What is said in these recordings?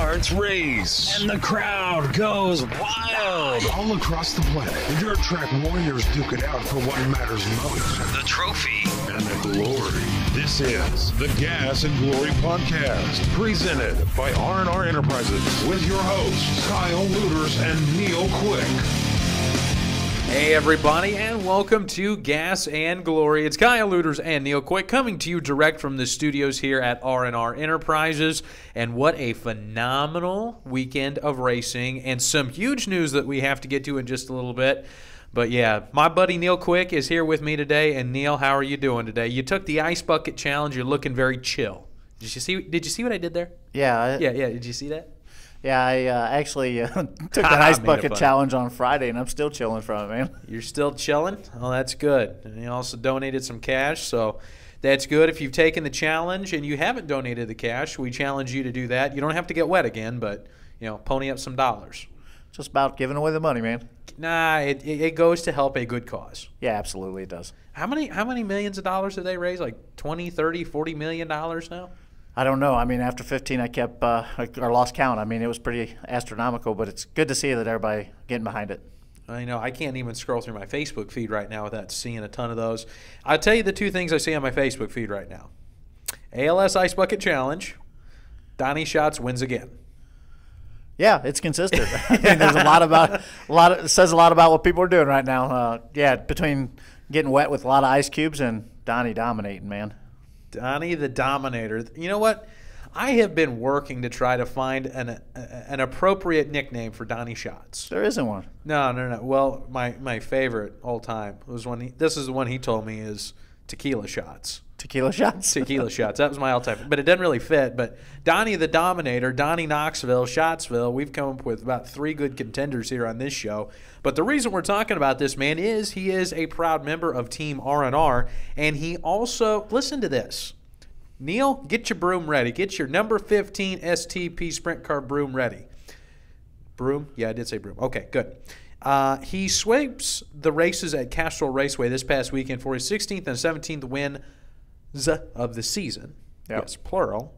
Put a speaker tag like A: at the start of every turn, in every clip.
A: hearts race and the crowd goes wild.
B: All across the planet, the dirt track warriors duke it out for what matters most.
A: The trophy
B: and the glory.
A: This is the Gas and Glory Podcast, presented by R&R Enterprises, with your hosts, Kyle Looters and Neil Quick.
C: Hey everybody, and welcome to Gas and Glory. It's Kyle Looters and Neil Quick coming to you direct from the studios here at R&R Enterprises. And what a phenomenal weekend of racing, and some huge news that we have to get to in just a little bit. But yeah, my buddy Neil Quick is here with me today. And Neil, how are you doing today? You took the Ice Bucket Challenge. You're looking very chill. Did you see what I did there?
D: Yeah.
C: Yeah. Did you see that?
D: Yeah, I actually took the Ice Bucket Challenge on Friday, and I'm still chilling from it, man.
C: You're still chilling? Oh, that's good. And you also donated some cash, so that's good. If you've taken the challenge and you haven't donated the cash, we challenge you to do that. You don't have to get wet again, but, pony up some dollars.
D: Just about giving away the money, man.
C: Nah, it goes to help a good cause.
D: Yeah, absolutely it does.
C: How many millions of dollars have they raised? Like 20, 30, 40 million dollars now?
D: I don't know. I mean, after 15, I kept or lost count. I mean, it was pretty astronomical, but it's good to see that everybody getting behind it.
C: I know. I can't even scroll through my Facebook feed right now without seeing a ton of those. I'll tell you the two things I see on my Facebook feed right now. ALS Ice Bucket Challenge, Donnie Schatz wins again.
D: Yeah, it's consistent. I mean, there's it says a lot about what people are doing right now. Between getting wet with a lot of ice cubes and Donnie dominating, man.
C: Donnie the Dominator. You know what? I have been working to try to find an appropriate nickname for Donnie Schatz.
D: There isn't one.
C: No. Well, my favorite all time was this is the one he told me is Tequila Shots.
D: Tequila Shots?
C: Tequila Shots. That was my all-time. But it doesn't really fit. But Donnie the Dominator, Donnie Knoxville, Schattsville, we've come up with about 3 good contenders here on this show. But the reason we're talking about this man is he is a proud member of Team R&R, and he also, listen to this. Neil, get your broom ready. Get your number 15 STP Sprint Car broom ready. Broom? Yeah, I did say broom. Okay, good. He sweeps the races at Knoxville Raceway this past weekend for his 16th and 17th win of the season. Yep. Yes, plural.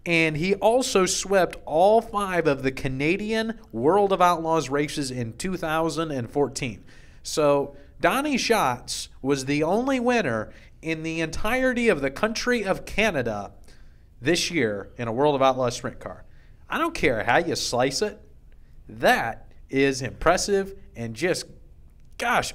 C: And he also swept all 5 of the Canadian World of Outlaws races in 2014. So Donnie Schatz was the only winner in the entirety of the country of Canada this year in a World of Outlaws sprint car. I don't care how you slice it. That is impressive and just, gosh,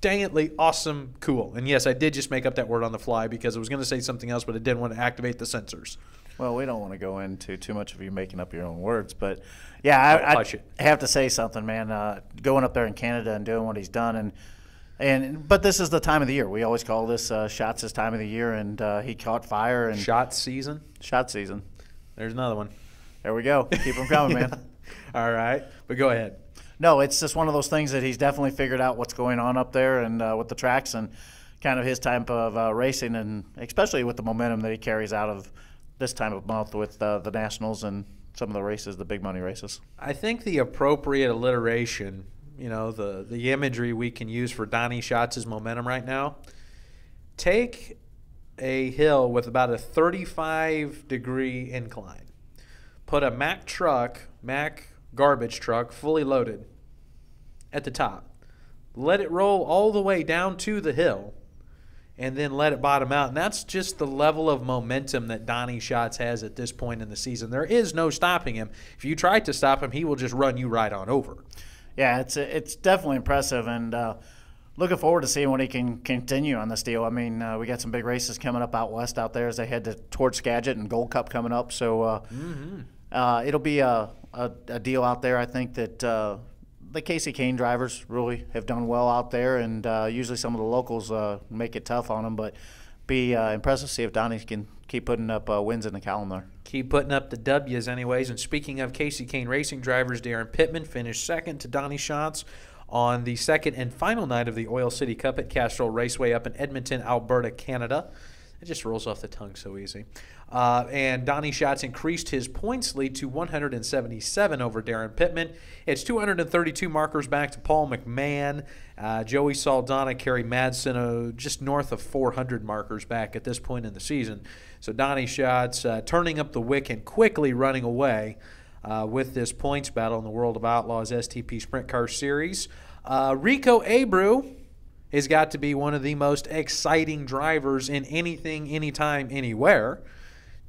C: dang-itly awesome cool. And yes, I did just make up that word on the fly because I was going to say something else, but I didn't want to activate the sensors.
D: Well, we don't want to go into too much of you making up your own words, but yeah, I have to say something, man. Going up there in Canada and doing what he's done, but this is the time of the year. We always call this Schatz' time of the year, and he caught fire. And
C: Shot season.
D: There's
C: another one.
D: There we go. Keep them coming, man.
C: All right, but go ahead.
D: No, it's just one of those things that he's definitely figured out what's going on up there and with the tracks and kind of his type of racing, and especially with the momentum that he carries out of this time of month with the Nationals and some of the races, the big money races.
C: I think the appropriate alliteration, the imagery we can use for Donnie Schatz' momentum right now, take a hill with about a 35-degree incline, put a Mack garbage truck fully loaded at the top, let it roll all the way down to the hill, and then let it bottom out. And that's just the level of momentum that Donnie Schatz has at this point in the season. There is no stopping him. If you try to stop him, he will just run you right on over.
D: Yeah, it's definitely impressive, and looking forward to seeing what he can continue on this deal. I mean, we got some big races coming up out west out there as they head towards Skagit and Gold Cup coming up. So it'll be a deal out there. I think that the Casey Kane drivers really have done well out there, and usually some of the locals make it tough on them. But be impressive to see if Donnie can keep putting up wins in the column there.
C: Keep putting up the W's anyways. And speaking of Casey Kane Racing drivers, Darren Pittman finished second to Donnie Schatz on the second and final night of the Oil City Cup at Knoxville Raceway up in Edmonton, Alberta, Canada. It just rolls off the tongue so easy. And Donnie Schatz increased his points lead to 177 over Darren Pittman. It's 232 markers back to Paul McMahon. Joey Saldana carry Madsen just north of 400 markers back at this point in the season. So Donnie Schatz turning up the wick and quickly running away with this points battle in the World of Outlaws STP Sprint Car Series. Rico Abreu has got to be one of the most exciting drivers in anything, anytime, anywhere.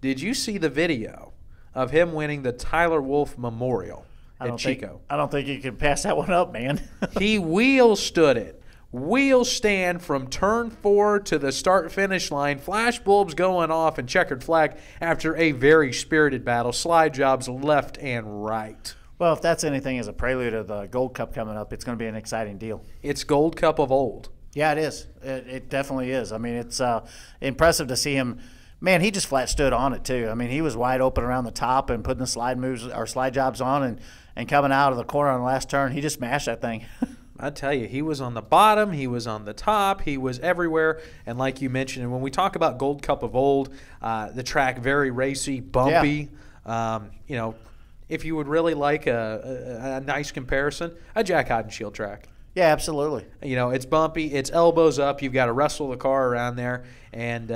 C: Did you see the video of him winning the Tyler Wolff Memorial at Chico?
D: I don't think you can pass that one up, man.
C: He wheel stood it. Wheel stand from turn 4 to the start-finish line. Flash bulbs going off and checkered flag after a very spirited battle. Slide jobs left and right.
D: Well, if that's anything as a prelude to the Gold Cup coming up, it's going to be an exciting deal.
C: It's Gold Cup of old.
D: Yeah, it is. It definitely is. I mean, it's impressive to see him. Man, he just flat stood on it, too. I mean, he was wide open around the top and putting the slide jobs on and coming out of the corner on the last turn. He just smashed that thing.
C: I tell you, he was on the bottom, he was on the top, he was everywhere. And like you mentioned, and when we talk about Gold Cup of old, the track very racy, bumpy. Yeah. If you would really like a nice comparison, a Jack Hodenshield track.
D: Yeah, absolutely.
C: It's bumpy, it's elbows up, you've got to wrestle the car around there. And,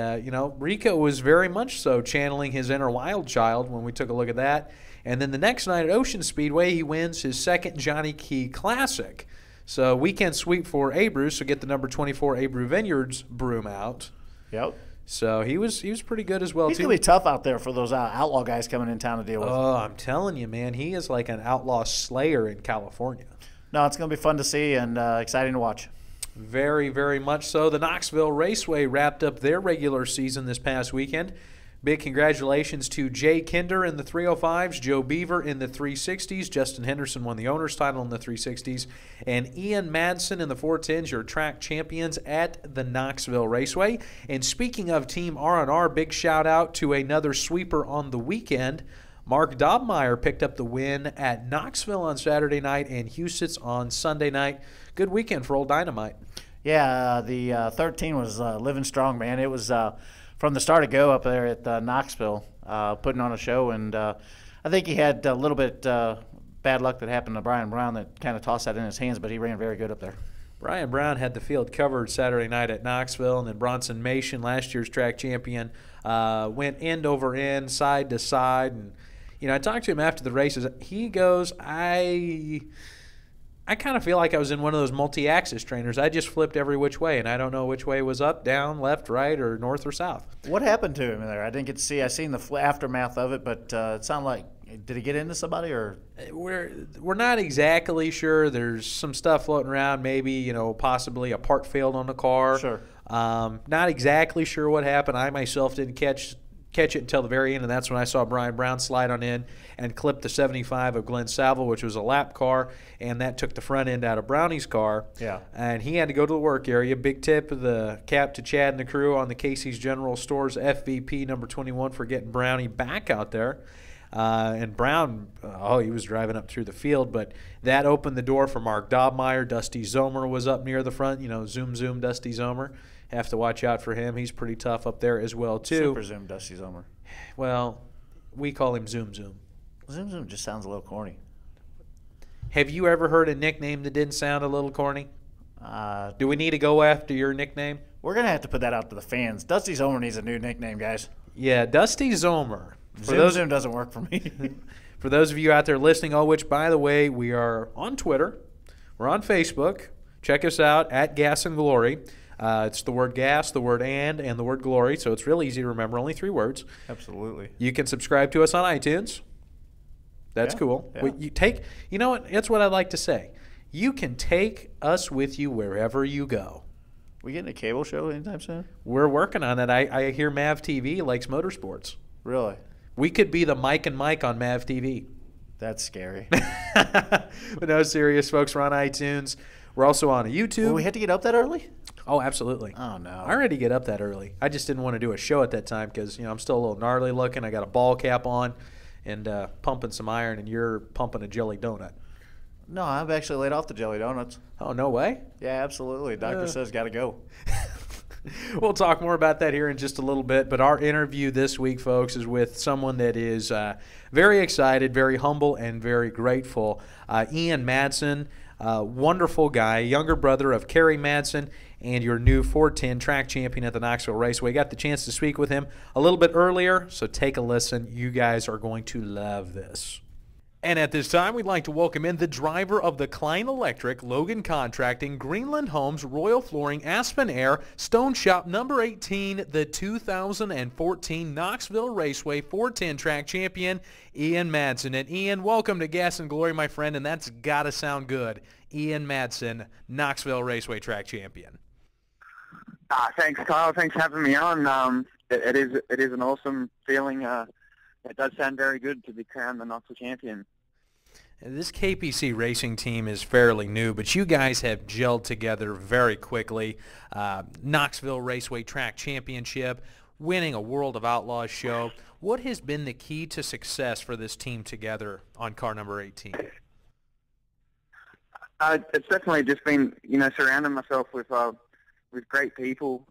C: Rico was very much so channeling his inner wild child when we took a look at that. And then the next night at Ocean Speedway, he wins his second Johnny Key Classic. So weekend sweep for Abreu, so get the number 24 Abreu Vineyards broom out.
D: Yep.
C: So he was pretty good as well,
D: He's
C: too.
D: going to be tough out there for those outlaw guys coming in town to deal with.
C: Oh, I'm telling you, man. He is like an outlaw slayer in California.
D: No, it's going to be fun to see and exciting to watch.
C: Very, very much so. The Knoxville Raceway wrapped up their regular season this past weekend. Big congratulations to Jay Kinder in the 305s, Joe Beaver in the 360s, Justin Henderson won the owner's title in the 360s, and Ian Madsen in the 410s, your track champions at the Knoxville Raceway. And speaking of Team R&R, big shout out to another sweeper on the weekend. Mark Dobmeyer picked up the win at Knoxville on Saturday night and Huset's on Sunday night. Good weekend for Old Dynamite.
D: Yeah, the 13 was living strong, man. It was from the start to go up there at Knoxville, putting on a show. And I think he had a little bit bad luck that happened to Brian Brown that kind of tossed that in his hands, but he ran very good up there.
C: Brian Brown had the field covered Saturday night at Knoxville, and then Bronson Mason, last year's track champion, went end over end, side to side. And I talked to him after the races. He goes, I kind of feel like I was in one of those multi-axis trainers. I just flipped every which way, and I don't know which way was up, down, left, right, or north or south.
D: What happened to him there? I didn't get to see. I seen the aftermath of it, but it sounded like, did he get into somebody or?
C: We're not exactly sure. There's some stuff floating around, maybe possibly a part failed on the car.
D: Sure.
C: Not exactly sure what happened. I myself didn't catch it until the very end, and that's when I saw Brian Brown slide on in and clip the 75 of Glenn Saville, which was a lap car, and that took the front end out of Brownie's car.
D: Yeah.
C: And he had to go to the work area. Big tip of the cap to Chad and the crew on the Casey's General Stores FVP number 21 for getting Brownie back out there. And Brown, he was driving up through the field, but that opened the door for Mark Dobmeyer. Dusty Zomer was up near the front. Zoom, Dusty Zomer. Have to watch out for him. He's pretty tough up there as well, too.
D: Super Zoom, Dusty Zomer.
C: Well, we call him Zoom.
D: Zoom just sounds a little corny.
C: Have you ever heard a nickname that didn't sound a little corny? Do we need to go after your nickname?
D: We're going to have to put that out to the fans. Dusty Zomer needs a new nickname, guys.
C: Yeah, Dusty Zomer.
D: Zoom doesn't work for me.
C: For those of you out there listening, which, by the way, we are on Twitter. We're on Facebook. Check us out at Gas and Glory. It's the word gas, the word and the word glory, so it's real easy to remember, only 3 words.
D: Absolutely.
C: You can subscribe to us on iTunes. That's cool.
D: Yeah.
C: You know what? That's what I like to say. You can take us with you wherever you go.
D: We getting a cable show anytime soon?
C: We're working on that. I hear Mav TV likes motorsports.
D: Really?
C: We could be the Mike and Mike on Mav TV.
D: That's scary.
C: But no, serious, folks. We're on iTunes. We're also on YouTube.
D: Well, we had to get up that early?
C: Oh, absolutely.
D: Oh, no.
C: I already get up that early. I just didn't want to do a show at that time because, I'm still a little gnarly looking. I got a ball cap on and pumping some iron, and you're pumping a jelly donut.
D: No, I've actually laid off the jelly donuts.
C: Oh, no way?
D: Yeah, absolutely. Doctor says got to go.
C: We'll talk more about that here in just a little bit, but our interview this week, folks, is with someone that is very excited, very humble, and very grateful. Ian Madsen, wonderful guy, younger brother of Kerry Madsen, and your new 410 track champion at the Knoxville Raceway. Got the chance to speak with him a little bit earlier, so take a listen. You guys are going to love this. And at this time, we'd like to welcome in the driver of the Klein Electric, Logan Contracting, Greenland Homes, Royal Flooring, Aspen Air, Stone Shop, number 18, the 2014 Knoxville Raceway 410 track champion, Ian Madsen. And Ian, welcome to Gas and Glory, my friend, and that's got to sound good. Ian Madsen, Knoxville Raceway track champion.
E: Thanks, Kyle. Thanks for having me on. It is an awesome feeling. It does sound very good to be crowned the Knoxville champion.
C: This KPC racing team is fairly new, but you guys have gelled together very quickly. Knoxville Raceway Track Championship, winning a World of Outlaws show. What has been the key to success for this team together on car number 18?
E: It's definitely just been, surrounding myself with great people.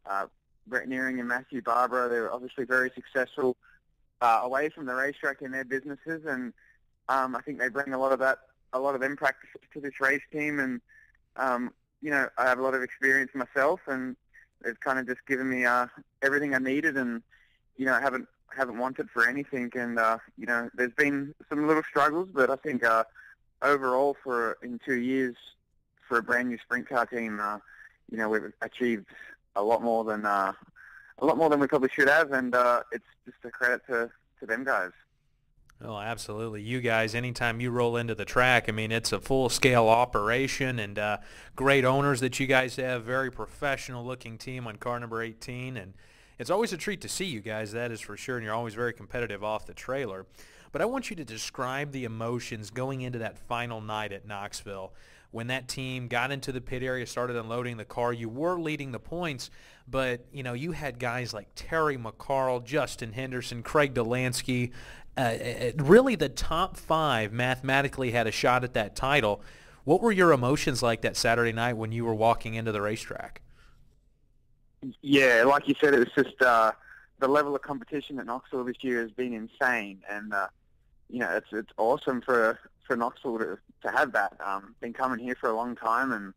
E: Brett Nearing and Matthew Barbara, they're obviously very successful away from the racetrack in their businesses, and I think they bring a lot of them practices to this race team, and I have a lot of experience myself, and they've kind of just given me everything I needed, and I haven't wanted for anything, and there's been some little struggles, but I think overall in 2 years for a brand new sprint car team, we've achieved a lot more than we probably should have, and it's just a credit to them guys.
C: Oh, absolutely. You guys, anytime you roll into the track, I mean, it's a full-scale operation, and great owners that you guys have, very professional-looking team on car number 18, and it's always a treat to see you guys, that is for sure, and you're always very competitive off the trailer. But I want you to describe the emotions going into that final night at Knoxville. When that team got into the pit area, started unloading the car, you were leading the points, but you had guys like Terry McCarl, Justin Henderson, Craig Delansky. Really the top five mathematically had a shot at that title. What were your emotions like that Saturday night when you were walking into the racetrack?
E: Yeah, like you said, it was just the level of competition at Knoxville this year has been insane, and it's awesome for Knoxville to have that. Been coming here for a long time, and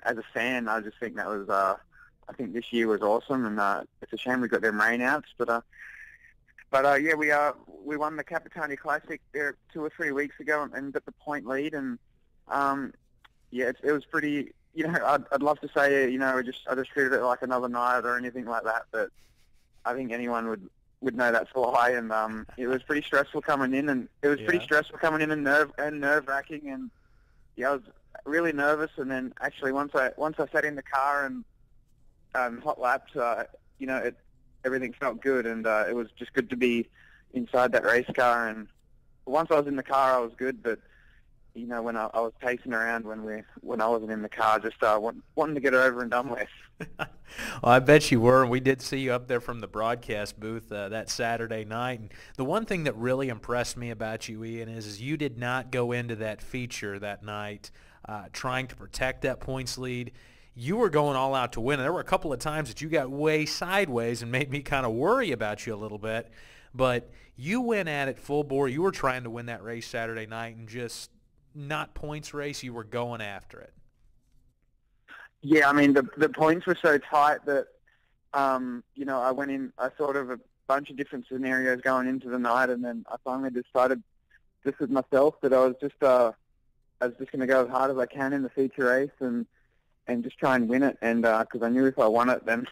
E: as a fan, I just think that was I think this year was awesome, and it's a shame we got them rainouts, but yeah, we won the Capitani Classic there 2 or 3 weeks ago and got the point lead, and it was pretty. I'd love to say I just treated it like another night or anything like that, but I think anyone would know that's a lie, and it was pretty stressful coming in, and nerve wracking, and I was really nervous, and then actually once I sat in the car and hot laps, everything felt good, and it was just good to be inside that race car, and once I was in the car, I was good, but when I was pacing around when I wasn't in the car, just wanting to get it over and done with.
C: Well, I bet you were, and we did see you up there from the broadcast booth that Saturday night. And the one thing that really impressed me about you, Ian, is you did not go into that feature that night trying to protect that points lead. You were going all out to win, and there were a couple of times that you got way sideways and made me kind of worry about you a little bit. But you went at it full bore. You were trying to win that race Saturday night, and just not points race. You were going after it.
E: Yeah, I mean, the points were so tight that, I went in, I thought of a bunch of different scenarios going into the night, and then I finally decided just with myself that I was just going to go as hard as I can in the feature race and just try and win it, and because I knew if I won it, then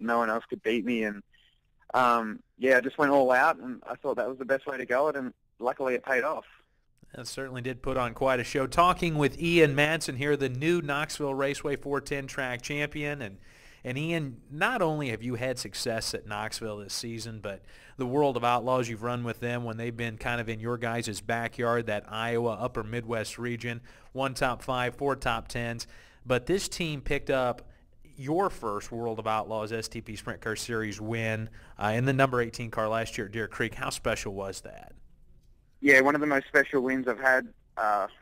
E: no one else could beat me, and I just went all out, and I thought that was the best way to go, and luckily it paid off.
C: That certainly did put on quite a show. Talking with Ian Madsen here, the new Knoxville Raceway 410 track champion. And Ian, not only have you had success at Knoxville this season, but the World of Outlaws, you've run with them when they've been kind of in your guys' backyard, that Iowa, upper Midwest region, 1 top 5, 4 top 10s. But this team picked up your first World of Outlaws STP Sprint Car Series win in the number 18 car last year at Deer Creek. How special was that?
E: Yeah, one of the most special wins I've had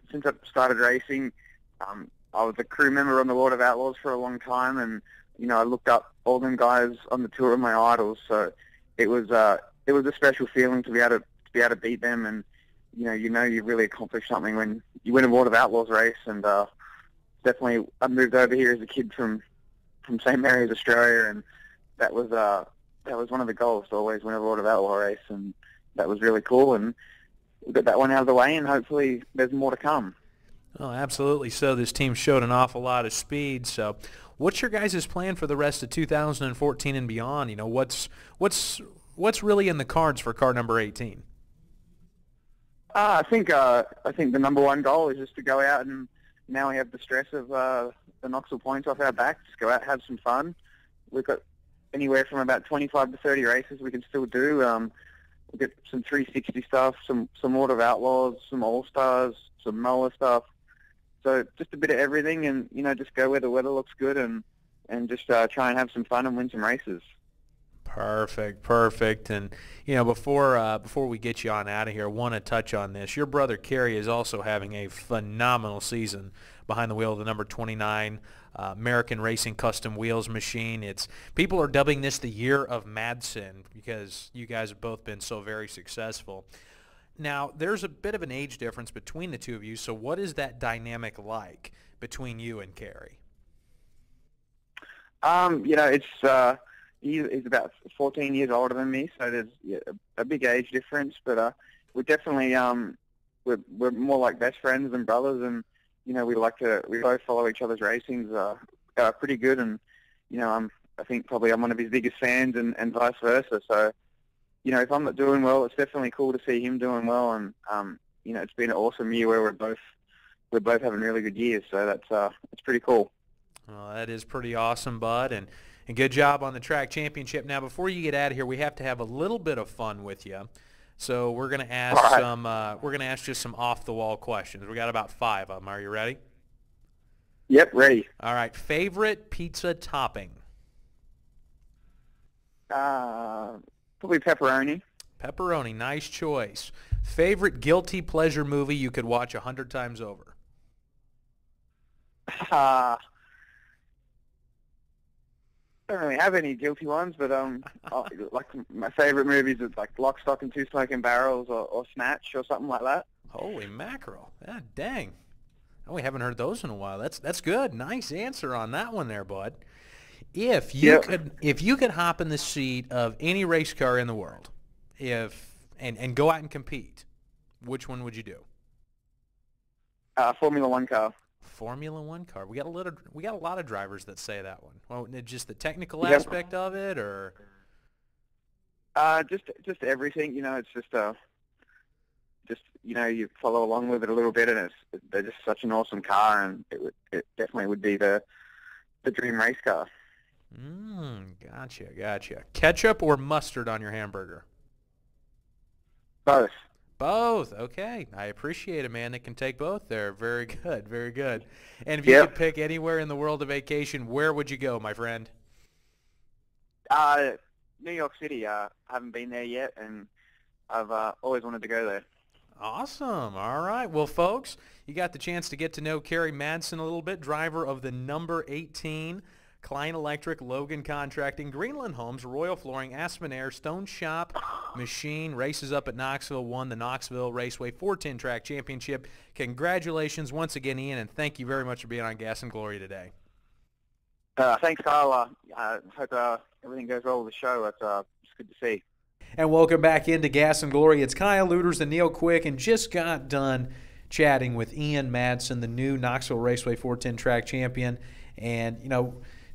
E: since I started racing. I was a crew member on the World of Outlaws for a long time, and I looked up all them guys on the tour of my idols. So it was a special feeling to be able to beat them, and you really accomplished something when you win a World of Outlaws race. And definitely, I moved over here as a kid from St. Mary's, Australia, and that was one of the goals, to always win a World of Outlaw race, and that was really cool. And we got that one out of the way, and hopefully there's more to come.
C: Oh, absolutely. So this team showed an awful lot of speed. So what's your guys' plan for the rest of 2014 and beyond? What's really in the cards for car number 18?
E: I think the number one goal is just to go out, and now we have the stress of the Knoxville points off our back. Just go out, have some fun. We've got anywhere from about 25 to 30 races we can still do. We'll get some 360 stuff, some World of Outlaws, some All-Stars, some Moa stuff. So just a bit of everything, and just go where the weather looks good, and just try and have some fun and win some races.
C: Perfect. And before we get you on out of here, I want to touch on this. Your brother Kerry is also having a phenomenal season behind the wheel of the number 29 American Racing Custom Wheels machine. People are dubbing this the year of Madsen because you guys have both been so very successful. Now, there's a bit of an age difference between the two of you, so what is that dynamic like between you and Kerry?
E: He's about 14 years older than me, so there's a big age difference. But we're definitely we're more like best friends than brothers, and we both follow each other's racings pretty good, and I think probably I'm one of his biggest fans, and vice versa. So if I'm not doing well, it's definitely cool to see him doing well, and it's been an awesome year where we're both having really good years. So that's pretty cool.
C: Well, that is pretty awesome, bud, and good job on the track championship. Now, before you get out of here, we have to have a little bit of fun with you. So we're going to ask just some off the wall questions. We got about 5 of them. Are you ready?
E: Yep, ready.
C: All right. Favorite pizza topping?
E: Probably pepperoni.
C: Pepperoni, nice choice. Favorite guilty pleasure movie you could watch 100 times over?
E: I don't really have any guilty ones, but like my favorite movies are like Lock, Stock, and Two Smoking Barrels, or Snatch, or something like that.
C: Holy mackerel! Yeah, dang. Oh, we haven't heard those in a while. That's good. Nice answer on that one there, bud. If you could hop in the seat of any race car in the world, and go out and compete, which one would you do?
E: Formula One car.
C: Formula One car. We got a lot of drivers that say that one. Well, just the technical aspect of it, or
E: just everything. It's just you follow along with it a little bit, and they're just such an awesome car, and it definitely would be the dream race car.
C: Gotcha. Ketchup or mustard on your hamburger?
E: Both.
C: Both. Okay. I appreciate a man that can take both there. Very good. And if you could pick anywhere in the world of vacation, where would you go, my friend?
E: New York City. I haven't been there yet, and I've always wanted to go there.
C: Awesome. All right. Well, folks, you got the chance to get to know Kerry Madsen a little bit, driver of the number 18 Klein Electric, Logan Contracting, Greenland Homes, Royal Flooring, Aspen Air, Stone Shop Machine, races up at Knoxville, won the Knoxville Raceway 410 Track Championship. Congratulations once again, Ian, and thank you very much for being on Gas and Glory today.
E: Thanks, Kyle. I hope everything goes well with the show. It's good to see.
C: And welcome back into Gas and Glory. It's Kyle Luders and Neil Quick, and just got done chatting with Ian Madsen, the new Knoxville Raceway 410 Track Champion. And,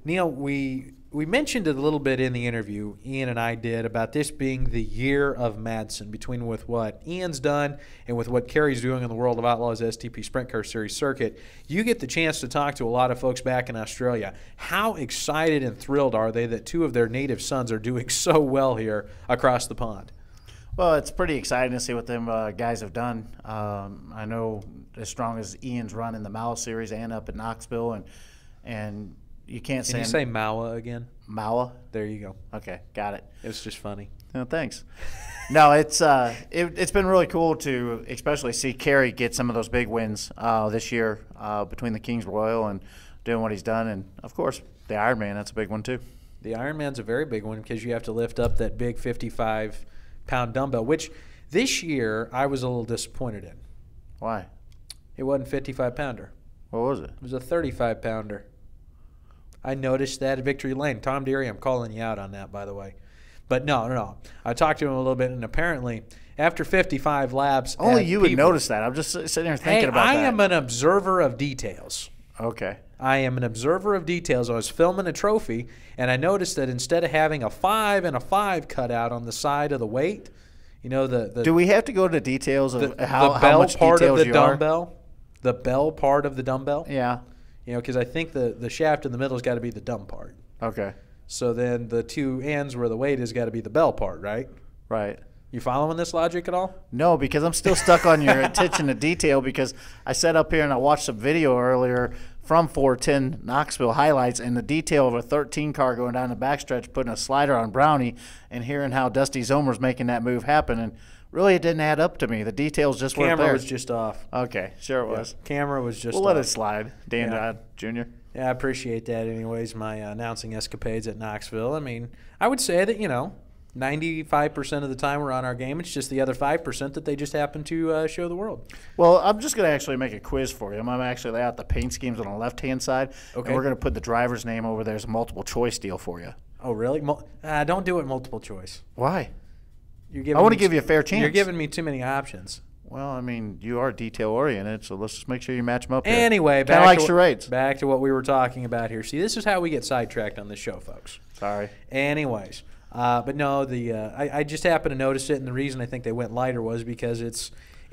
C: Neil, we mentioned it a little bit in the interview, Ian and I did, about this being the year of Madsen, between with what Ian's done and with what Kerry's doing in the World of Outlaws STP Sprint Car Series circuit. You get the chance to talk to a lot of folks back in Australia. How excited and thrilled are they that 2 of their native sons are doing so well here across the pond?
D: Well, it's pretty exciting to see what them guys have done. I know as strong as Ian's run in the Mao Series and up at Knoxville, and you can't say.
C: Can you say Maua again?
D: Maua?
C: There you go.
D: Okay, got it.
C: It was just funny.
D: Oh, thanks. No, it's been really cool to especially see Kerry get some of those big wins this year between the Kings Royal and doing what he's done. And, of course, the Ironman, that's a big one too.
C: The Ironman's a very big one because you have to lift up that big 55-pound dumbbell, which this year I was a little disappointed in.
D: Why?
C: It wasn't a 55-pounder.
D: What was it?
C: It was a 35-pounder. I noticed that at Victory Lane. Tom Deary, I'm calling you out on that, by the way. But no. I talked to him a little bit, and apparently after 55 laps.
D: Only you would notice that. I'm just sitting here thinking about that.
C: I am an observer of details.
D: Okay.
C: I am an observer of details. I was filming a trophy, and I noticed that instead of having a 5 and a 5 cut out on the side of the weight, you know,
D: do we have to go into details of how much
C: part
D: details
C: of the
D: you
C: dumbbell? The bell part of the dumbbell?
D: Yeah.
C: You know, because I think the shaft in the middle has got to be the dumb part.
D: Okay.
C: So then the two ends where the weight has got to be the bell part, right?
D: Right.
C: You following this logic at all?
D: No, because I'm still stuck on your attention to detail, because I sat up here and I watched some video earlier from 410 Knoxville highlights, and the detail of a 13 car going down the backstretch, putting a slider on Brownie, and hearing how Dusty Zomer's making that move happen. And really, it didn't add up to me. The details just weren't there.
C: Camera was just off.
D: Okay, sure it was.
C: Camera was just
D: We'll
C: off.
D: let it slide, Dan Dodd Jr.
C: Yeah, I appreciate that anyways, my announcing escapades at Knoxville. I mean, I would say that, 95% of the time we're on our game. It's just the other 5% that they just happen to show the world.
D: Well, I'm just going to actually make a quiz for you. I'm going to actually lay out the paint schemes on the left-hand side,
C: okay.
D: And we're going to put the driver's name over there as a multiple choice deal for you.
C: Oh, really? Don't do it multiple choice.
D: Why?
C: I
D: want to give you a fair chance.
C: You're giving me too many options.
D: Well, I mean, you are detail-oriented, so let's just make sure you match them up here.
C: Anyway,
D: back to
C: what we were talking about here. See, this is how we get sidetracked on this show, folks.
D: Sorry.
C: Anyways, but no, I just happened to notice it, and the reason I think they went lighter was because it's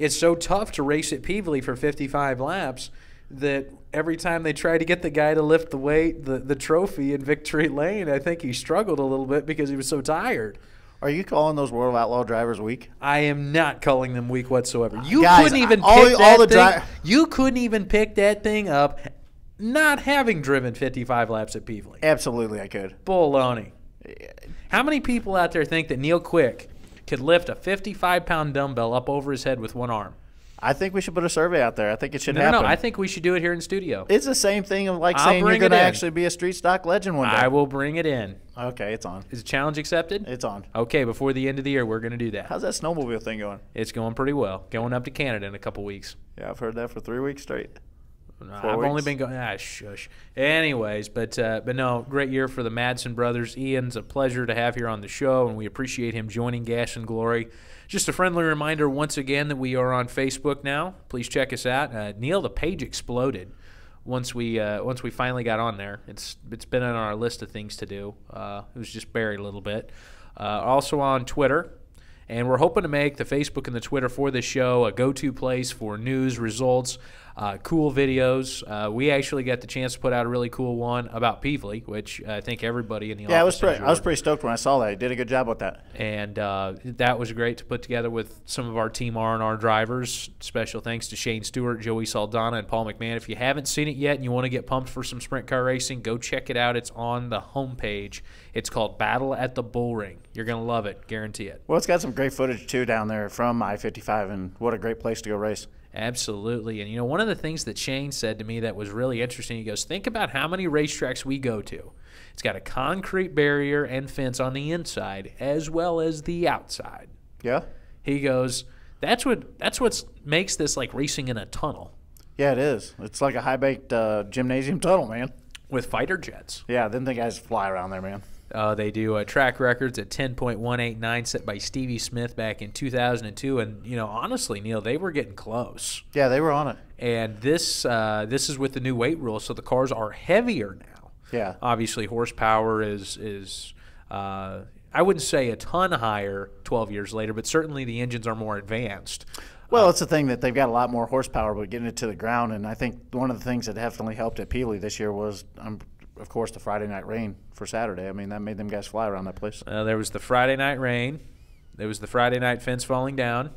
C: so tough to race at Peevely for 55 laps that every time they try to get the guy to lift the weight, the trophy in Victory Lane, I think he struggled a little bit because he was so tired.
D: Are you calling those World Outlaw drivers weak?
C: I am not calling them weak whatsoever. You
D: Guys,
C: couldn't even You couldn't even pick that thing up, not having driven 55 laps at Peevely.
D: Absolutely, I could.
C: Baloney. How many people out there think that Neil Quick could lift a 55-pound dumbbell up over his head with one arm?
D: I think we should put a survey out there. I think it should happen.
C: No, I think we should do it here in studio.
D: It's the same thing of saying you're going to actually be a street stock legend one day.
C: I will bring it in.
D: Okay, it's on.
C: Is the challenge accepted?
D: It's on.
C: Okay, before the end of the year, we're going to do that.
D: How's that snowmobile thing going?
C: It's going pretty well. Going up to Canada in a couple weeks.
D: Yeah, I've heard that for 3 weeks straight.
C: I've only been going. Shush. Anyways, but no, great year for the Madsen brothers. Ian's a pleasure to have here on the show, and we appreciate him joining Gas and Glory. Just a friendly reminder once again that we are on Facebook now. Please check us out. Neil, the page exploded once we finally got on there. It's been on our list of things to do. It was just buried a little bit. Also on Twitter. And we're hoping to make the Facebook and the Twitter for this show a go-to place for news, results, cool videos. We actually got the chance to put out a really cool one about Peevely, which I think everybody in the office enjoyed.
D: I was pretty stoked when I saw that. You did a good job with that.
C: And that was great to put together with some of our Team R&R drivers. Special thanks to Shane Stewart, Joey Saldana, and Paul McMahon. If you haven't seen it yet and you want to get pumped for some sprint car racing, go check it out. It's on the homepage. It's called Battle at the Bull Ring. You're going to love it. Guarantee it.
D: Well, it's got some great footage, too, down there from I-55, and what a great place to go race.
C: Absolutely. And, one of the things that Shane said to me that was really interesting, he goes, think about how many racetracks we go to. It's got a concrete barrier and fence on the inside as well as the outside.
D: Yeah?
C: He goes, that's what makes this like racing in a tunnel.
D: Yeah, it is. It's like a high-baked gymnasium tunnel, man.
C: With fighter jets.
D: Yeah, then the guys fly around there, man.
C: They do track records at 10.189 set by Stevie Smith back in 2002. And, honestly, Neil, they were getting close.
D: Yeah, they were on it.
C: And this is with the new weight rule, so the cars are heavier now.
D: Yeah.
C: Obviously, horsepower is I wouldn't say a ton higher 12 years later, but certainly the engines are more advanced.
D: Well, it's the thing that they've got a lot more horsepower, but getting it to the ground. And I think one of the things that definitely helped at Peevely this year was, of course, the Friday night rain for Saturday. I mean, that made them guys fly around that place.
C: There was the Friday night rain. There was the Friday night fence falling down.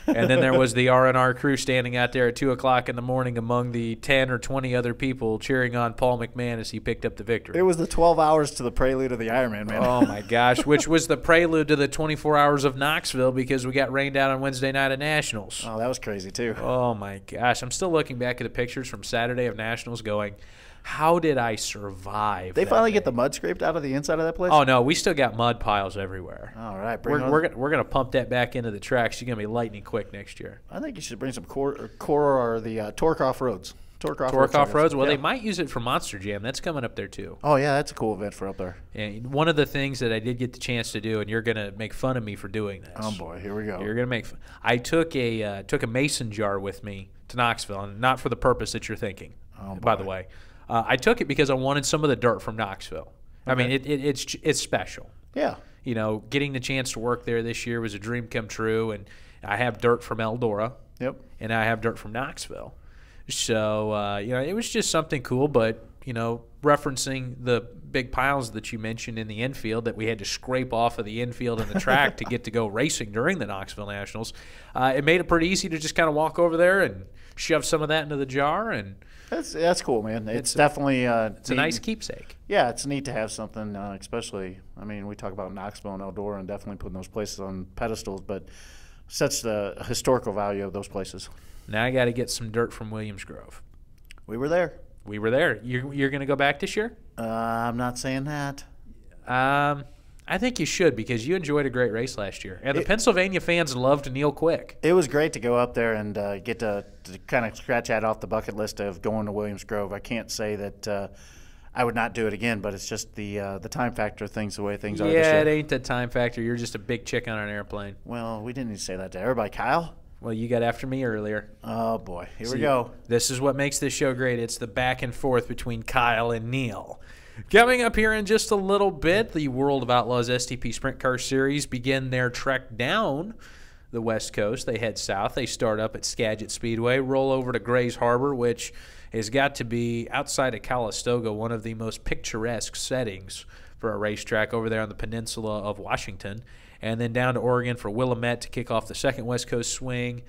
C: And then there was the R&R crew standing out there at 2 o'clock in the morning among the 10 or 20 other people cheering on Paul McMahon as he picked up the victory.
D: It was the 12 hours to the prelude of the Ironman, man.
C: Oh, my gosh, which was the prelude to the 24 hours of Knoxville because we got rained out on Wednesday night at Nationals.
D: Oh, that was crazy, too.
C: Oh, my gosh. I'm still looking back at the pictures from Saturday of Nationals going, How did I survive?
D: They finally get the mud scraped out of the inside of that place?
C: Oh, no, we still got mud piles everywhere.
D: All right.
C: We're going to pump that back into the tracks. You're going to be lightning quick next year.
D: I think you should bring some core or the torque off roads.
C: Torque off roads. Well, they might use it for Monster Jam. That's coming up there too.
D: Oh yeah, that's a cool event for up there.
C: And one of the things that I did get the chance to do, and you're gonna make fun of me for doing this.
D: Oh boy, here we go.
C: You're gonna make fun. I took a mason jar with me to Knoxville, and not for the purpose that you're thinking.
D: Oh,
C: by the way, I took it because I wanted some of the dirt from Knoxville. Okay. I mean, it's special.
D: Yeah.
C: You know, getting the chance to work there this year was a dream come true, and I have dirt from Eldora.
D: Yep.
C: And I have dirt from Knoxville. So, it was just something cool, but, referencing the big piles that you mentioned in the infield that we had to scrape off of the infield and the track to get to go racing during the Knoxville Nationals, it made it pretty easy to just kind of walk over there and shove some of that into the jar. And
D: that's cool, man. It's definitely
C: it's a nice keepsake.
D: Yeah, it's neat to have something, especially, we talk about Knoxville and Eldora and definitely putting those places on pedestals, but such the historical value of those places.
C: Now I got to get some dirt from Williams Grove.
D: We were there.
C: You're going to go back this year?
D: I'm not saying that.
C: I think you should, because you enjoyed a great race last year. And the Pennsylvania fans loved Neil Quick.
D: It was great to go up there and get to kind of scratch that off the bucket list of going to Williams Grove. I can't say that I would not do it again, but it's just the time factor of things, the way things are this year.
C: Yeah, it ain't the time factor. You're just a big chick on an airplane.
D: Well, we didn't need to say that to everybody. Kyle?
C: Well, you got after me earlier.
D: Oh, boy. Here we go.
C: This is what makes this show great. It's the back and forth between Kyle and Neil. Coming up here in just a little bit, the World of Outlaws STP Sprint Car Series begin their trek down the West Coast. They head south. They start up at Skagit Speedway, roll over to Grays Harbor, which has got to be, outside of Calistoga, one of the most picturesque settings for a racetrack over there on the peninsula of Washington. And then down to Oregon for Willamette to kick off the second West Coast swing.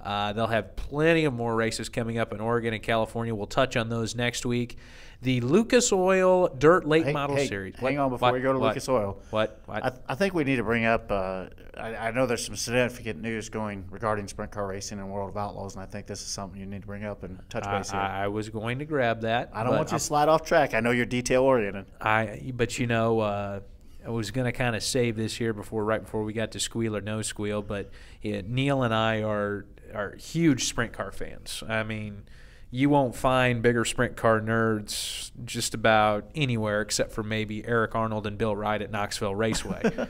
C: They'll have plenty of more races coming up in Oregon and California. We'll touch on those next week. The Lucas Oil Dirt Late Model Series.
D: Hang on before we go to Lucas Oil.
C: What?
D: I think we need to bring up I know there's some significant news going regarding sprint car racing and World of Outlaws, and I think this is something you need to bring up and touch base here.
C: I was going to grab that.
D: I don't want you to slide off track. I know you're detail-oriented.
C: I was going to kind of save this here right before we got to Squeal or No Squeal, but Neil and I are huge sprint car fans. I mean, you won't find bigger sprint car nerds just about anywhere except for maybe Eric Arnold and Bill Wright at Knoxville Raceway.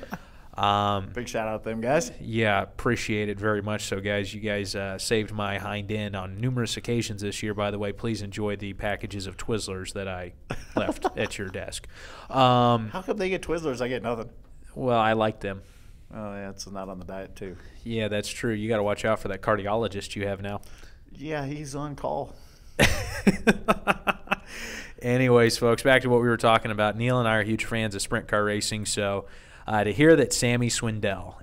D: Big shout out to them guys.
C: Yeah, appreciate it very much so, guys. You guys saved my hind end on numerous occasions this year. By the way, please enjoy the packages of Twizzlers that I left at your desk.
D: How come they get Twizzlers? I get nothing.
C: Well, I like them.
D: Oh, yeah, it's not on the diet, too.
C: Yeah, that's true. You got to watch out for that cardiologist you have now.
D: Yeah, he's on call.
C: Anyways, folks, back to what we were talking about. Neil and I are huge fans of sprint car racing, so to hear that Sammy Swindell,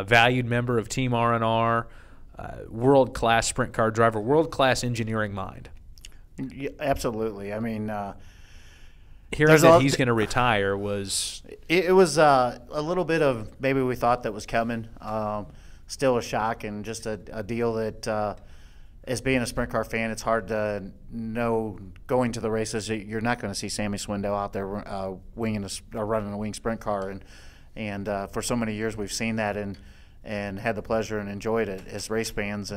C: valued member of Team R&R, world-class sprint car driver, world-class engineering mind.
D: Yeah, absolutely. I mean,
C: hearing that he's going to retire was...
D: It was a little bit of maybe we thought that was coming. Still a shock and just a deal that, as being a sprint car fan, it's hard to know going to the races you're not going to see Sammy Swindell out there running a wing sprint car. And for so many years we've seen that and had the pleasure and enjoyed it as race fans.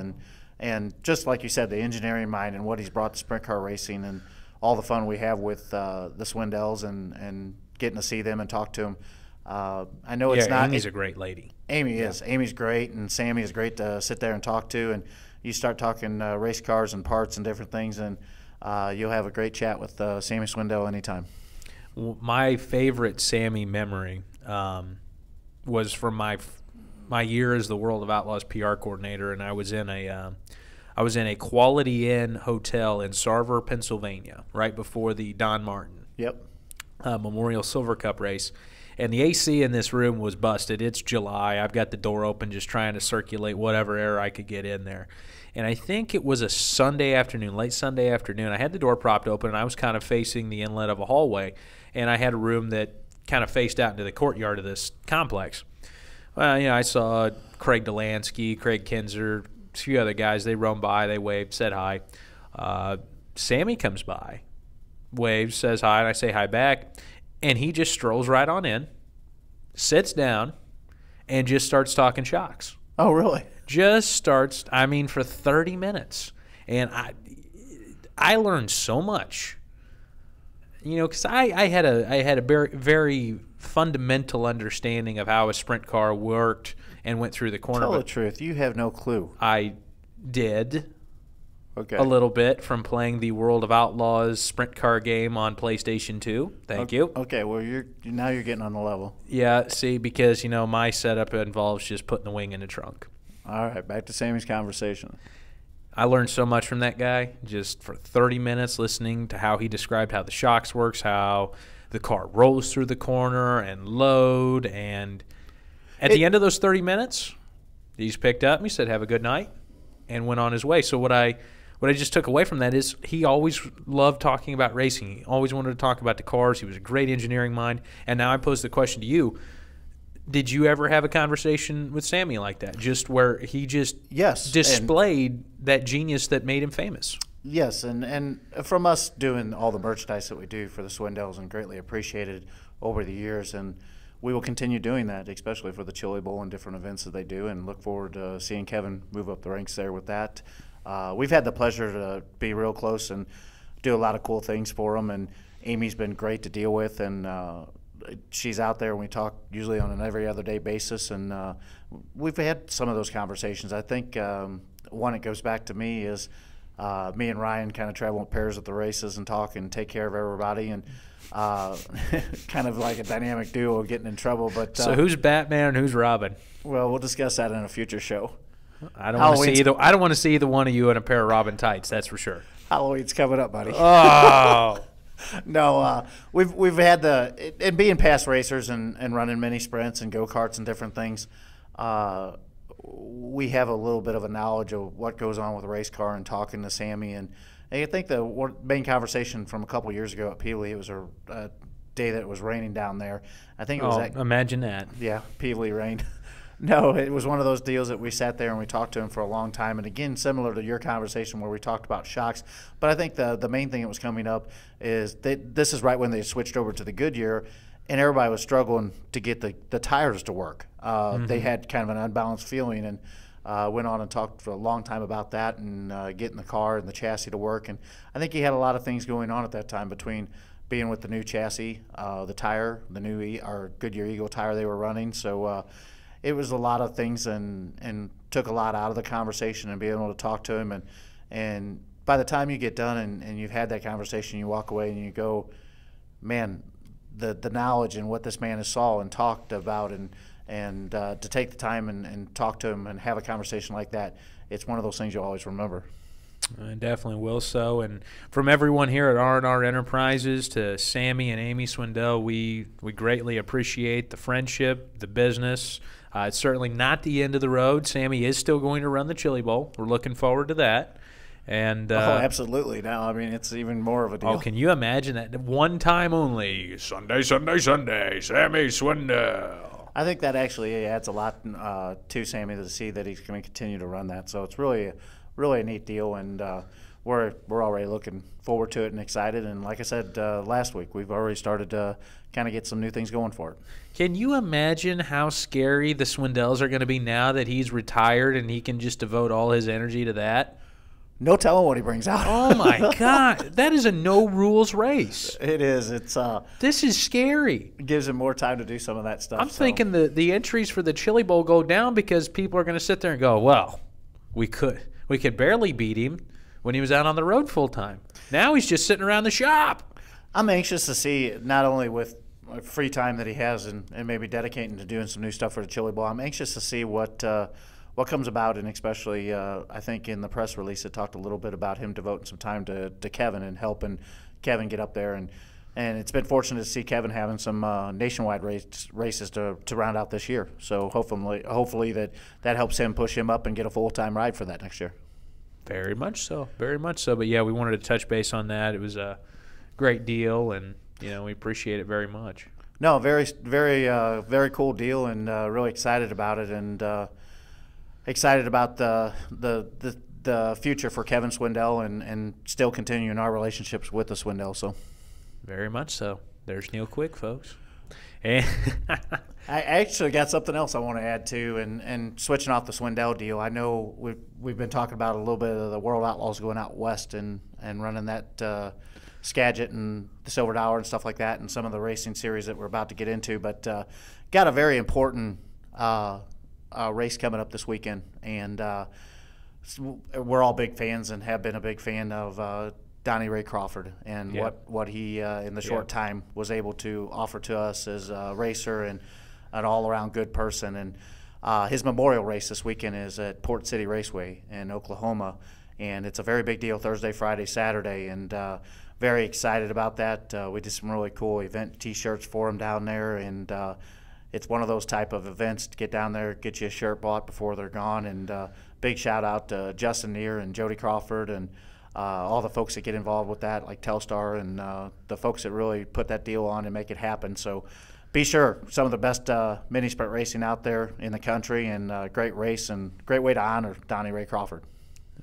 D: And just like you said, the engineering mind and what he's brought to sprint car racing and all the fun we have with the Swindells and getting to see them and talk to them. I know it's not.
C: Amy's a great lady.
D: Amy is. Amy's great, and Sammy is great to sit there and talk to. And you start talking race cars and parts and different things, and you'll have a great chat with Sammy Swindell anytime.
C: My favorite Sammy memory was from my year as the World of Outlaws PR coordinator, and I was in a Quality Inn hotel in Sarver, Pennsylvania, right before the Don Martin Memorial Silver Cup race. And the AC in this room was busted. It's July. I've got the door open just trying to circulate whatever air I could get in there. And I think it was a Sunday afternoon, late Sunday afternoon. I had the door propped open, and I was kind of facing the inlet of a hallway. And I had a room that kind of faced out into the courtyard of this complex. Well, I saw Craig Delansky, Craig Kinzer, a few other guys. They roamed by, they waved, said hi. Sammy comes by, waves, says hi, and I say hi back, and he just strolls right on in, sits down, and just starts talking shocks.
D: Oh, really?
C: Just starts, for 30 minutes. And I learned so much, because I had a very, very fundamental understanding of how a sprint car worked and went through the corner.
D: Tell the truth. You have no clue.
C: I did.
D: Okay.
C: A little bit from playing the World of Outlaws sprint car game on PlayStation 2. Thank you.
D: Okay, well, now you're getting on the level.
C: Yeah, see, because, my setup involves just putting the wing in the trunk.
D: All right, back to Sammy's conversation.
C: I learned so much from that guy just for 30 minutes listening to how he described how the shocks works, how the car rolls through the corner and load. And at the end of those 30 minutes, he's picked up and he said, have a good night, and went on his way. So what I just took away from that is he always loved talking about racing. He always wanted to talk about the cars. He was a great engineering mind. And now I pose the question to you. Did you ever have a conversation with Sammy like that, just where he just displayed that genius that made him famous?
D: Yes, and from us doing all the merchandise that we do for the Swindells, and greatly appreciated over the years, and we will continue doing that, especially for the Chili Bowl and different events that they do, and look forward to seeing Kevin move up the ranks there with that. We've had the pleasure to be real close and do a lot of cool things for him, and Amy's been great to deal with, and she's out there, and we talk usually on an every other day basis, and we've had some of those conversations. I think one that goes back to me is me and Ryan kind of travel in pairs at the races and talk and take care of everybody, and kind of like a dynamic duo getting in trouble. But
C: so who's Batman and who's Robin?
D: Well, we'll discuss that in a future show.
C: I don't want to see either one of you in a pair of Robin tights. That's for sure.
D: Halloween's coming up, buddy.
C: Oh.
D: No, we've had and being past racers and running mini sprints and go-karts and different things, we have a little bit of a knowledge of what goes on with a race car, and talking to Sammy. And I think the main conversation from a couple years ago at Peely, it was a day that it was raining down there. I think it was
C: imagine that.
D: Yeah, Peely rain. No, it was one of those deals that we sat there and we talked to him for a long time. And again, similar to your conversation where we talked about shocks. But I think the main thing that was coming up is this is right when they switched over to the Goodyear, and everybody was struggling to get the tires to work. They had kind of an unbalanced feeling, and went on and talked for a long time about that, and getting the car and the chassis to work. And I think he had a lot of things going on at that time between being with the new chassis, the tire, the new our Goodyear Eagle tire they were running. So it was a lot of things, and took a lot out of the conversation, and being able to talk to him. And by the time you get done and you've had that conversation, you walk away and you go, man, the knowledge and what this man has saw and talked about, and to take the time and talk to him and have a conversation like that, it's one of those things you'll always remember.
C: I definitely will so. And from everyone here at R&R Enterprises to Sammy and Amy Swindell, we greatly appreciate the friendship, the business. It's certainly not the end of the road. Sammy is still going to run the Chili Bowl. We're looking forward to that. And
D: absolutely. Now, it's even more of a deal.
C: Oh, can you imagine that? One time only. Sunday, Sammy Swindell.
D: I think that actually adds a lot to Sammy to see that he's going to continue to run that. So it's really a neat deal, and we're already looking forward to it and excited. And like I said last week, we've already started to kind of get some new things going for it.
C: Can you imagine how scary the Swindells are going to be now that he's retired and he can just devote all his energy to that?
D: No telling what he brings out.
C: Oh my God, that is a no rules race.
D: It is.
C: This is scary.
D: It gives him more time to do some of that stuff.
C: I'm thinking the entries for the Chili Bowl go down because people are going to sit there and go, well, we could barely beat him when he was out on the road full time. Now he's just sitting around the shop.
D: I'm anxious to see, not only with free time that he has and maybe dedicating to doing some new stuff for the Chili Bowl, I'm anxious to see what comes about, and especially I think in the press release it talked a little bit about him devoting some time to Kevin and helping Kevin get up there. And it's been fortunate to see Kevin having some nationwide races to round out this year. So hopefully that helps him push him up and get a full-time ride for that next year.
C: Very much so. Very much so. But, yeah, we wanted to touch base on that. It was a great deal, and, we appreciate it very much.
D: No, very, very cool deal, and really excited about it, and excited about the future for Kevin Swindell and still continuing our relationships with the Swindells. So.
C: Very much so. There's Neil Quick, folks. And
D: I actually got something else I want to add to, and switching off the Swindell deal. I know we've been talking about a little bit of the World Outlaws going out west and running that Skagit and the Silver Dollar and stuff like that, and some of the racing series that we're about to get into. But got a very important race coming up this weekend, and we're all big fans and have been a big fan of Donnie Ray Crawford and what he in the short time was able to offer to us as a racer and an all-around good person. And his memorial race this weekend is at Port City Raceway in Oklahoma, and it's a very big deal, Thursday, Friday, Saturday, and very excited about that. We did some really cool event T-shirts for him down there, and it's one of those type of events to get down there, get you a shirt bought before they're gone. And big shout out to Justin Neer and Jody Crawford and all the folks that get involved with that, like Telstar and the folks that really put that deal on and make it happen. So be sure, some of the best mini sprint racing out there in the country, and great race and great way to honor Donnie Ray Crawford.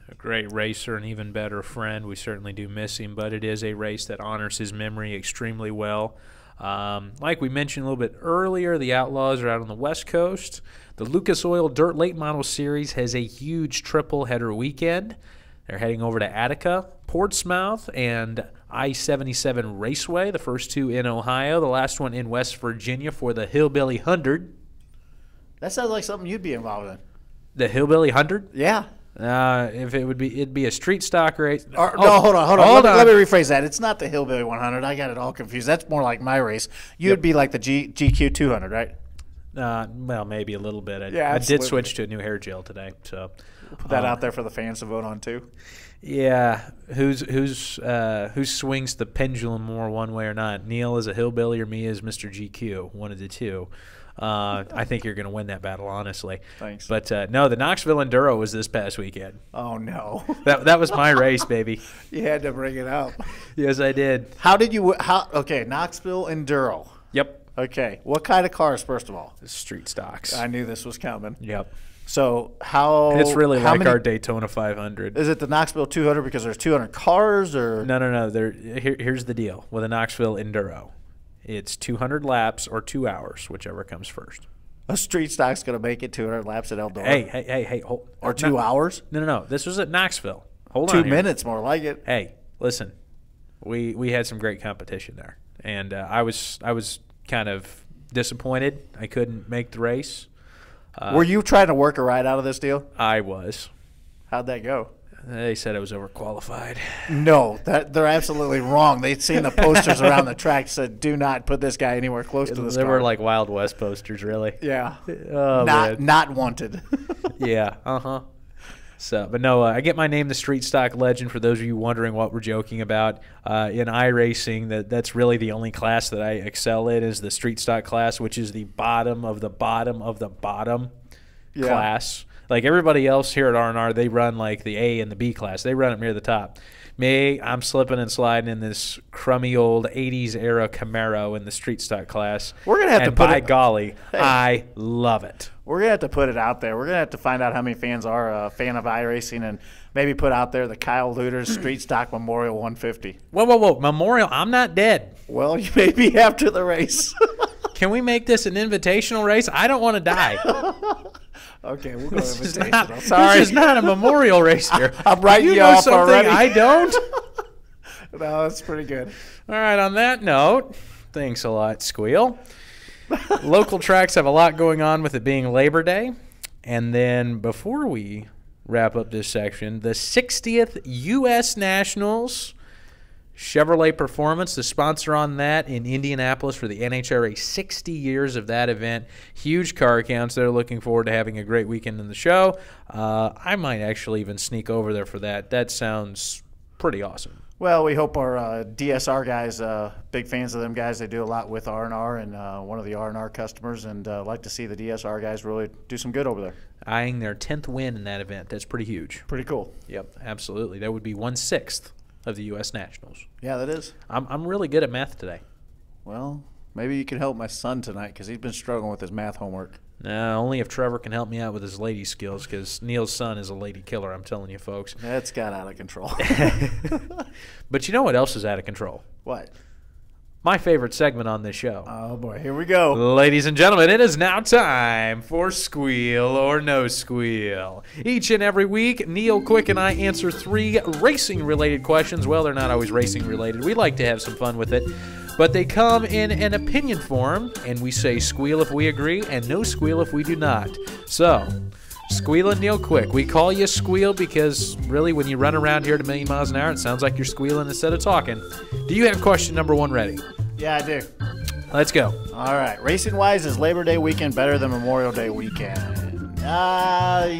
C: A great racer, an even better friend. We certainly do miss him, but it is a race that honors his memory extremely well. Like we mentioned a little bit earlier, the Outlaws are out on the West Coast. The Lucas Oil Dirt Late Model Series has a huge triple-header weekend. They're heading over to Attica, Portsmouth, and I-77 Raceway, the first two in Ohio, the last one in West Virginia for the Hillbilly 100.
D: That sounds like something you'd be involved in.
C: The Hillbilly 100?
D: Yeah.
C: If it would be, it'd be a street stock race.
D: No, hold on. Let me rephrase that. It's not the Hillbilly 100. I got it all confused. That's more like my race. You'd be like the GQ 200, right?
C: Well, maybe a little bit.
D: Yeah,
C: I did switch to a new hair gel today, so
D: put that out there for the fans to vote on too.
C: Yeah, who swings the pendulum more one way or not? Neil is a hillbilly or me as Mr. GQ, one of the two. I think you're going to win that battle, honestly.
D: Thanks.
C: But no, the Knoxville Enduro was this past weekend.
D: Oh no,
C: that was my race, baby.
D: You had to bring it up.
C: Yes, I did.
D: How did you? Okay, Knoxville Enduro.
C: Yep.
D: Okay, what kind of cars, first of all?
C: Street stocks.
D: I knew this was coming.
C: Yep.
D: So how?
C: It's really
D: how
C: like
D: many,
C: our Daytona 500.
D: Is it the Knoxville 200 because there's 200 cars, or?
C: No. Here's the deal with a Knoxville Enduro. It's 200 laps or 2 hours, whichever comes first.
D: A street stock's going to make it 200 laps at Eldora.
C: Hey. Hold,
D: or 2 hours?
C: No. This was at Knoxville. Hold on.
D: 2 minutes, more like it.
C: Hey, listen. We had some great competition there, and I was kind of disappointed I couldn't make the race.
D: Were you trying to work a ride out of this deal?
C: I was.
D: How'd that go?
C: They said I was overqualified.
D: No, they're absolutely wrong. They'd seen the posters around the track that said, "Do not put this guy anywhere close to this car."
C: They were like Wild West posters, really.
D: Yeah.
C: Oh,
D: not wanted.
C: Yeah. So, but no, I get my name, the Street Stock Legend. For those of you wondering what we're joking about, in iRacing, that's really the only class that I excel in is the Street Stock class, which is the bottom of the bottom of the bottom class. Like everybody else here at R&R, they run like the A and the B class. They run it near the top. Me, I'm slipping and sliding in this crummy old 80s era Camaro in the Street Stock class.
D: We're going to have to put it.
C: Golly, I love it.
D: We're going to have to put it out there. We're going to have to find out how many fans are a fan of iRacing and maybe put out there the Kyle Lueders Street Stock Memorial 150.
C: Whoa. Memorial? I'm not dead.
D: Well, you may be after the race.
C: Can we make this an invitational race? I don't want to die.
D: Okay, we'll go invitational. Sorry.
C: This is not a memorial race here.
D: I'm writing you off already.
C: I don't?
D: No, that's pretty good.
C: All right, on that note, thanks a lot, Squeal. Local tracks have a lot going on with it being Labor Day. And then before we wrap up this section, the 60th U.S. Nationals Chevrolet Performance, the sponsor on that in Indianapolis for the NHRA, 60 years of that event. Huge car counts. They're looking forward to having a great weekend in the show. I might actually even sneak over there for that. That sounds pretty awesome.
D: Well, we hope our DSR guys, big fans of them guys. They do a lot with R&R and one of the R&R customers, and like to see the DSR guys really do some good over there.
C: Eyeing their 10th win in that event. That's pretty huge.
D: Pretty cool.
C: Yep, absolutely. That would be 1/6 of the U.S. Nationals.
D: Yeah, that is.
C: I'm really good at math today.
D: Well, maybe you can help my son tonight because he's been struggling with his math homework.
C: No, only if Trevor can help me out with his lady skills, because Neil's son is a lady killer, I'm telling you, folks.
D: That's got out of control.
C: But you know what else is out of control?
D: What?
C: my favorite segment on this show.
D: Oh, boy. Here we go.
C: Ladies and gentlemen, it is now time for Squeal or No Squeal. Each and every week, Neil Quick and I answer 3 racing-related questions. Well, they're not always racing-related. We like to have some fun with it. But they come in an opinion form, and we say squeal if we agree and no squeal if we do not. So, Squeal and Neil Quick. We call you Squeal because, really, when you run around here at 1,000,000 miles an hour, it sounds like you're squealing instead of talking. Do you have question number 1 ready?
D: Yeah, I do.
C: Let's go.
D: All right. Racing-wise, is Labor Day weekend better than Memorial Day weekend? No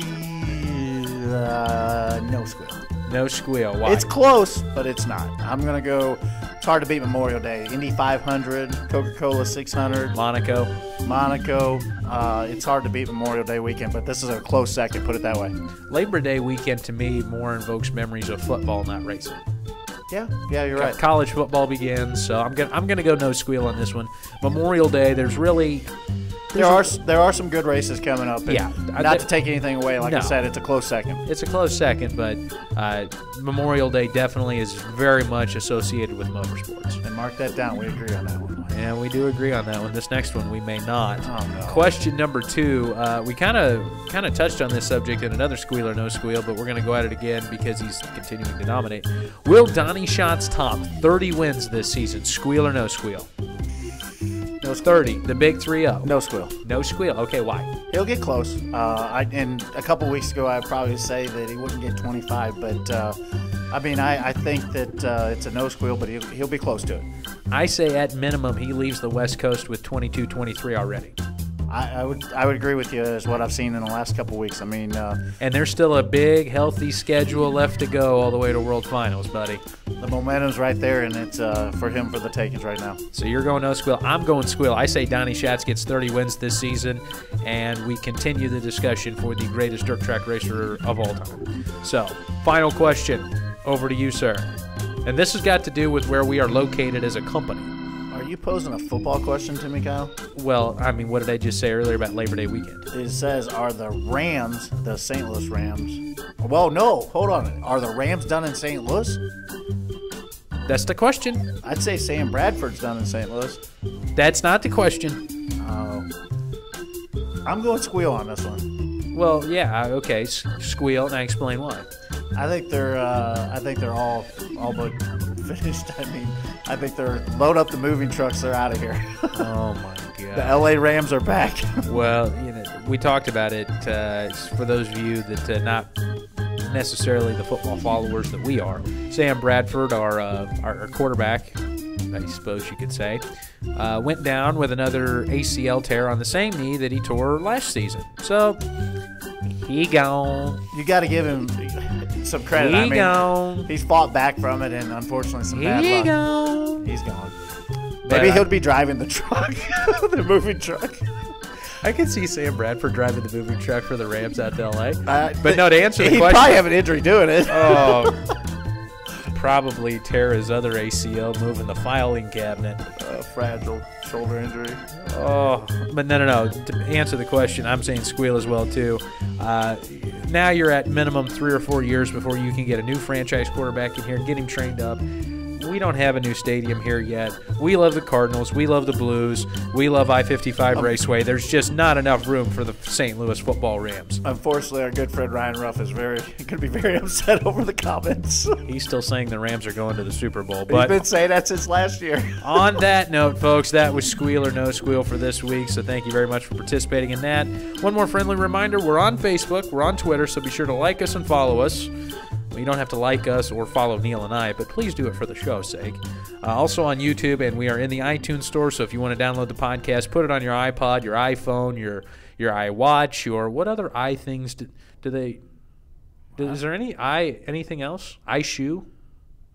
D: squeal.
C: No squeal. Why?
D: It's close, but it's not. I'm going to go, it's hard to beat Memorial Day. Indy 500, Coca-Cola 600.
C: Monaco.
D: It's hard to beat Memorial Day weekend, but this is a close second, put it that way.
C: Labor Day weekend, to me, more invokes memories of football, not racing.
D: Yeah, you're right.
C: College football begins, so I'm gonna go no squeal on this one. Memorial Day, there are some good races coming up. Yeah,
D: not to take anything away, like
C: no.
D: I said, it's a close second.
C: It's a close second, but Memorial Day definitely is very much associated with motorsports.
D: And mark that down. We agree on that one.
C: And we do agree on that one. This next one we may not.
D: Oh, no.
C: Question number 2. We kind of touched on this subject in another Squeal or No Squeal, but we're going to go at it again because he's continuing to dominate. Will Donnie Schatz top 30 wins this season? Squeal or No Squeal? No, 30. The big 3-0.
D: No squeal.
C: No squeal. Okay, why?
D: He'll get close. And a couple weeks ago, I'd probably say that he wouldn't get 25, but I think that it's a no squeal, but he'll be close to it.
C: I say at minimum he leaves the West Coast with 22, 23 already.
D: I would agree with you as what I've seen in the last couple weeks. And
C: there's still a big, healthy schedule left to go all the way to World Finals, buddy.
D: The momentum's right there, and it's for him for the takings right now.
C: So you're going no squeal. I'm going squeal. I say Donnie Schatz gets 30 wins this season, and we continue the discussion for the greatest dirt track racer of all time. So, final question. Over to you, sir. And this has got to do with where we are located as a company.
D: Are you posing a football question to me, Kyle?
C: Well, what did I just say earlier about Labor Day weekend?
D: It says, are the Rams, the St. Louis Rams... Well, no, hold on. Are the Rams done in St. Louis?
C: That's the question.
D: I'd say Sam Bradford's done in St. Louis.
C: That's not the question.
D: Oh. I'm going squeal on this one.
C: Well, yeah, okay, squeal, and I explain why.
D: I think they're all but finished. I think they're load up the moving trucks. They're out of here.
C: Oh my God!
D: The LA Rams are back.
C: Well, we talked about it. For those of you that not necessarily the football followers that we are, Sam Bradford, our quarterback, I suppose you could say, went down with another ACL tear on the same knee that he tore last season. So he gone.
D: You got to give him some credit.
C: Gone.
D: He's fought back from it, and unfortunately, some bad luck.
C: Gone.
D: He's gone. Maybe he'll be driving the truck, the moving truck.
C: I could see Sam Bradford driving the moving truck for the Rams out to L.A. But no, to answer the question,
D: he'd probably have an injury doing it.
C: Oh, probably tear his other ACL moving the filing cabinet.
D: Fragile shoulder injury.
C: Oh, but no. To answer the question, I'm saying squeal as well, too. Now you're at minimum 3 or 4 years before you can get a new franchise quarterback in here and get him trained up. We don't have a new stadium here yet. We love the Cardinals. We love the Blues. We love I-55 Raceway. There's just not enough room for the St. Louis football Rams.
D: Unfortunately, our good friend Ryan Ruff is going to be very upset over the comments.
C: He's still saying the Rams are going to the Super Bowl.
D: But he's been saying that since last year.
C: On that note, folks, that was Squeal or No Squeal for this week, so thank you very much for participating in that. One more friendly reminder, we're on Facebook, we're on Twitter, so be sure to like us and follow us. Well, you don't have to like us or follow Neil and I, but please do it for the show's sake. Also on YouTube, and we are in the iTunes store, so if you want to download the podcast, put it on your iPod, your iPhone, your iWatch, your what other i things do they... Is there anything else? iShoe?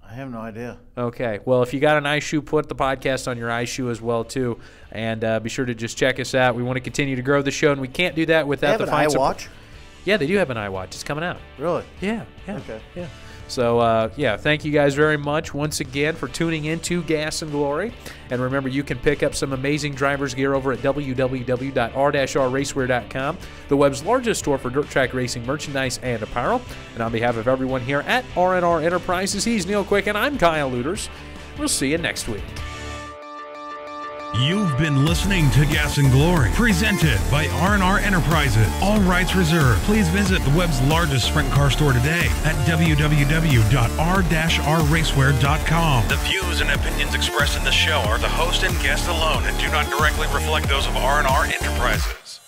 D: I have no idea.
C: Okay. Well, if you got an iShoe, put the podcast on your iShoe as well, too. And be sure to just check us out. We want to continue to grow the show, and we can't do that without the fine support.
D: iWatch?
C: Yeah, they do have an iWatch. It's coming out.
D: Really?
C: Yeah.
D: Okay.
C: Yeah. So, thank you guys very much once again for tuning into Gas and Glory. And remember, you can pick up some amazing driver's gear over at www.r-rracewear.com, the web's largest store for dirt track racing merchandise and apparel. And on behalf of everyone here at R&R Enterprises, he's Neil Quick, and I'm Kyle Luders. We'll see you next week.
A: You've been listening to Gas and Glory, presented by R&R Enterprises. All rights reserved. Please visit the web's largest sprint car store today at www.r-rracewear.com. The views and opinions expressed in the show are the host and guest alone and do not directly reflect those of R&R Enterprises.